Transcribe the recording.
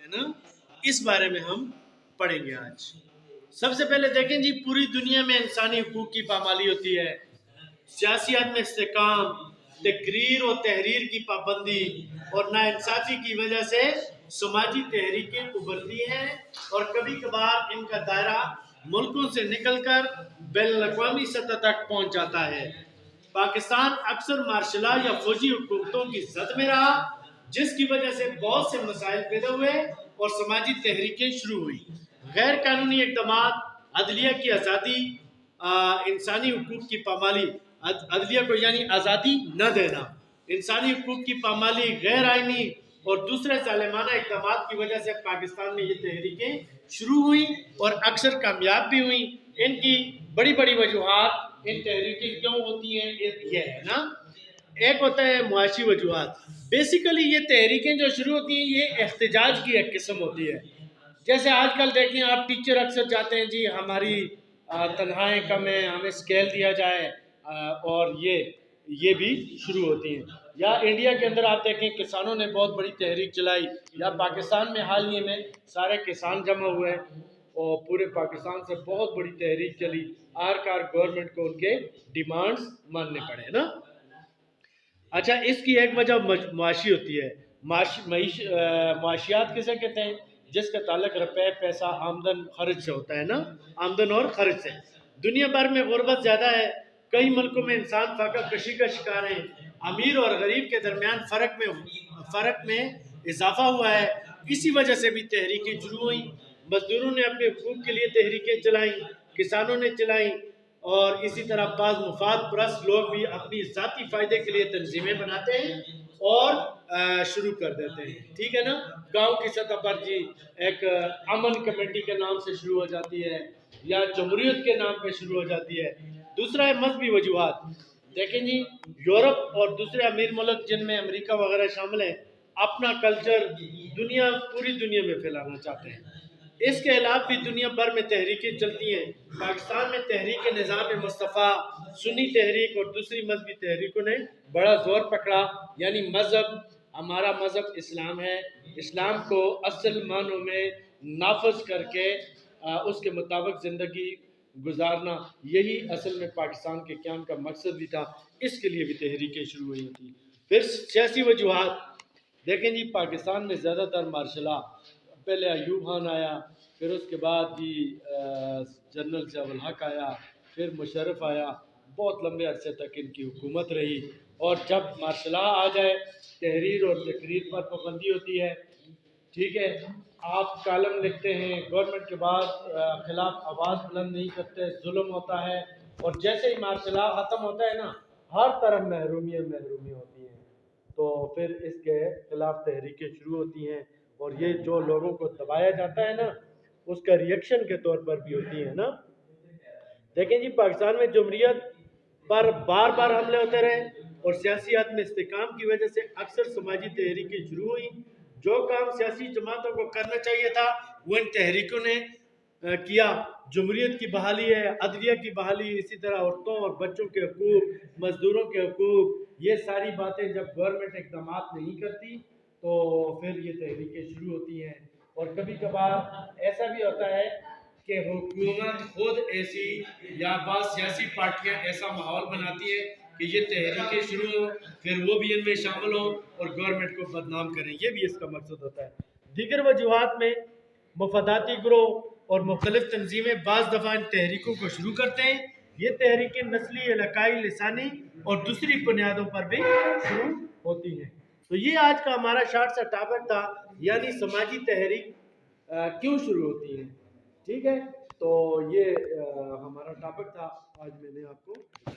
है ना, इस बारे में हम पढ़ेंगे आज। सबसे पहले देखें जी, पूरी दुनिया में इंसानी हुकूक की पामाली होती है। सियासियत में इस्तेकाम, तकरीर और तहरीर की पाबंदी और नाइंसाफी की वजह से समाजी तहरीकें उभरती हैं और कभी कभार इनका दायरा मुल्कों से निकलकर बैनुल-अक़वामी सतह तक पहुंच जाता है। पाकिस्तान अक्सर मार्शला या फौजी हुकूमतों की जद में रहा, जिसकी वजह से बहुत से मसाइल पैदा हुए और समाजी तहरीकें शुरू हुई। गैर कानूनी इक़दाम, अदलिया की आज़ादी, इंसानी हुकूक की पामाली, अदलिया को यानी आज़ादी न देना, इंसानी हुकूक की पामाली, गैर आइनी और दूसरे जालिमाना इक़दाम की वजह से पाकिस्तान में ये तहरीकें शुरू हुई और अक्सर कामयाब भी हुई। इनकी बड़ी बड़ी वजूहात इन तहरीकें क्यों होती हैं, ये है ना। एक होता है मुआशी वजूहात। बेसिकली ये तहरीकें जो शुरू होती हैं ये एहतजाज की एक किस्म होती है। जैसे आजकल देखें आप, टीचर अक्सर चाहते हैं जी हमारी तनख्वाहें कम है, हमें स्केल दिया जाए, और ये भी शुरू होती हैं। या इंडिया के अंदर आप देखें किसानों ने बहुत बड़ी तहरीक चलाई, या पाकिस्तान में हाल ही में सारे किसान जमा हुए और पूरे पाकिस्तान से बहुत बड़ी तहरीक चली। आखिरकार गवर्नमेंट को उनके डिमांड्स मानने पड़े ना। अच्छा, इसकी एक वजह मुआशी होती है। मुआशियात किसे कहते हैं? जिसका ताल्लुक रुपए, पैसा, आमदन खर्च से होता है ना, आमदन और खर्च से। दुनिया भर में गुर्बत ज़्यादा है, कई मुल्कों में इंसान फाका कशी का शिकार है, अमीर और गरीब के दरमियान फ़र्क में इजाफा हुआ है। इसी वजह से भी तहरीकें शुरू हुई। मजदूरों ने अपने हुकूक के लिए तहरीकें चलाई, किसानों ने चलाई, और इसी तरह बाज़ मुफाद परस्त लोग भी अपनी ज़ाती फ़ायदे के लिए तंजीमें बनाते हैं और शुरू कर देते हैं। ठीक है ना। गांव की सतह पर जी एक अमन कमेटी के नाम से शुरू हो जाती है, या जमहूरियत के नाम पे शुरू हो जाती है। दूसरा है मजहबी वजूहात। देखें जी, यूरोप और दूसरे अमीर मुल्क जिनमें अमेरिका वगैरह शामिल है, अपना कल्चर पूरी दुनिया में फैलाना चाहते हैं। इसके अलावा भी दुनिया भर में तहरीकें चलती हैं। पाकिस्तान में तहरीक निज़ाम मुस्तफ़ा, सुन्नी तहरीक और दूसरी मजहबी तहरीकों ने बड़ा जोर पकड़ा। यानी मज़हब, हमारा मज़हब इस्लाम है, इस्लाम को असल मानों में नाफज करके उसके मुताबिक ज़िंदगी गुजारना, यही असल में पाकिस्तान के क़याम का मकसद भी था। इसके लिए भी तहरीकें शुरू हुई थी। फिर सियासी वजूहात देखें जी, पाकिस्तान में ज़्यादातर मार्शला, पहले अयूब खान आया, फिर उसके बाद जी जनरल ज़िया-उल हक आया, फिर मुशर्रफ आया, बहुत लंबे अरसे तक इनकी हुकूमत रही। और जब मार्शला आ जाए, तहरीर और तकरीर पर पाबंदी होती है। ठीक है, आप कालम लिखते हैं, गवर्नमेंट के बाद खिलाफ आवाज़ बुलंद नहीं करते, जुल्म होता है। और जैसे ही मार्शला ख़त्म होता है ना, हर तरफ महरूमी होती है, तो फिर इसके खिलाफ तहरीकें शुरू होती हैं। और ये जो लोगों को दबाया जाता है ना, उसका रिएक्शन के तौर पर भी होती है ना। देखें जी, पाकिस्तान में जमहूरियत पर बार बार हमले होते रहे और सियासियत में इस्तेकाम की वजह से अक्सर समाजी तहरीकें शुरू हुई। जो काम सियासी जमातों को करना चाहिए था वो इन तहरीकों ने किया। जमहूरियत की बहाली है, अदलिया की बहाली, इसी तरह औरतों और बच्चों के हकूक, मजदूरों के हकूक, ये सारी बातें जब गवर्नमेंट इक़दाम नहीं करती तो फिर ये तहरीकें शुरू होती हैं। और कभी कभार ऐसा भी होता है कि हुकूमत खुद ऐसी या बात सियासी पार्टियां ऐसा माहौल बनाती है कि ये तहरीकें शुरू हो, फिर वो भी इनमें शामिल हो और गवर्नमेंट को बदनाम करें। ये भी इसका मकसद होता है। दीगर वजूहात में मुफादाती ग्रोह और मुख्तलिफ तंजीमें बाज़ दफ़ा इन तहरीकों को शुरू करते हैं। ये तहरीकें नस्ली, इलाकाई, लिसानी और दूसरी बुनियादों पर भी शुरू होती हैं। तो ये आज का हमारा शॉर्ट सा टॉपिक था, यानी समाजी तहरीक क्यों शुरू होती है। ठीक है, तो ये हमारा टॉपिक था, आज मैंने आपको